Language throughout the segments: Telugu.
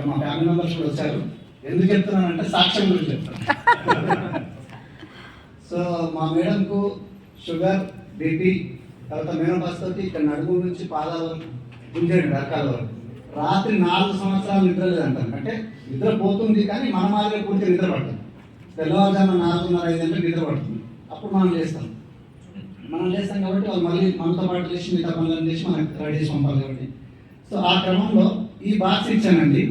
ఇక్కడ మా ఫ్యామిలీ మెంబర్స్ కూడా వచ్చారు. ఎందుకు చెప్తున్నానంటే సాక్ష్యం గురించి చెప్తాను. సో మా మేడంకు షుగర్, బీపీ, తర్వాత మేనోపాస్తోటి ఇక్కడ నడుము నుంచి పాదాల వరకు, గుంజేడు రకాల వరకు రాత్రి 4 సంవత్సరాలు నిద్ర లేదంటారు. అంటే నిద్ర పోతుంది కానీ మన మాదిరిగా పూర్తి నిద్ర పడుతుంది. తెల్లవారుజామున 4:30-5 గంటలకు నిద్ర పడుతుంది. అప్పుడు మనం లేస్తాం కాబట్టి వాళ్ళు మళ్ళీ మనతో పాటు చేసి మిగతా పనులను చేసి మనకు రెడీ చేసి పంపాలి కాబట్టి. సో ఆ క్రమంలో ఈ బాక్స్ ఇచ్చానండి.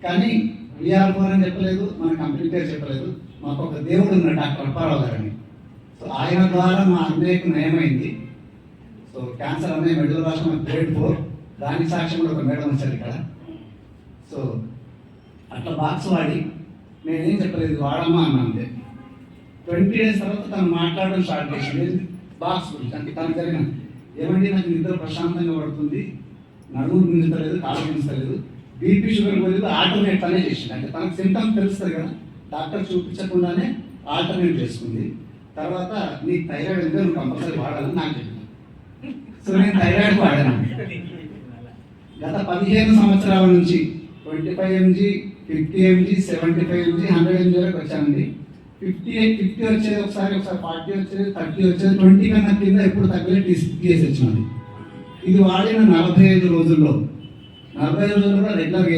కానీ VR4 అని చెప్పలేదు, మన కంపెనీ పేరు చెప్పలేదు. మాకు ఒక దేవుడు ఉన్నాడు, డాక్టర్ అప్పారావు గారని. సో ఆయన ద్వారా మా అన్నయ్యకు నయమైంది. సో క్యాన్సర్ అన్నయ్య మెడికల్ రాష్ట్రం గ్రేడ్ 4, దాని సాక్ష్యం కూడా ఒక మేడం వచ్చారు ఇక్కడ. సో అట్లా బాక్స్ వాడి నేనేం చెప్పలేదు, వాడమ్మా అన్నా అంతే. 20 డేస్ తర్వాత తను మాట్లాడడం స్టార్ట్ చేసింది బాక్స్ గురించి. అంటే తనకు జరిగిన ఏమంటే నాకు నిద్ర ప్రశాంతంగా పడుతుంది, నడుము గుంజుతలేదు, కాలు గుంజుతలేదు, బీపీ షుగర్ పోలేదు, ఆల్టర్నేట్ అనే చేసింది. అంటే తనకు సింటమ్స్ తెలుస్తుంది కదా, డాక్టర్ చూపించకుండానే ఆల్టర్నేట్ చేసుకుంది. తర్వాత నీకు థైరాయిడ్ ఉంటే నువ్వు కంపల్సరీ వాడాలని నాకు చెప్పింది. సో నేను థైరాయిడ్ వాడాను. గత 15 సంవత్సరాల నుంచి 25 mg, 50 mg, 75 mg, 100 mg వరకు వచ్చానండి. 50 వచ్చేది ఒకసారి 40 వచ్చేది, 30 వచ్చేది, 20 కన్నా కింద ఎప్పుడు తగ్గలే TS వచ్చినది. ఇది వాడిన 45 రోజుల్లో కూడా రెగ్యులర్గా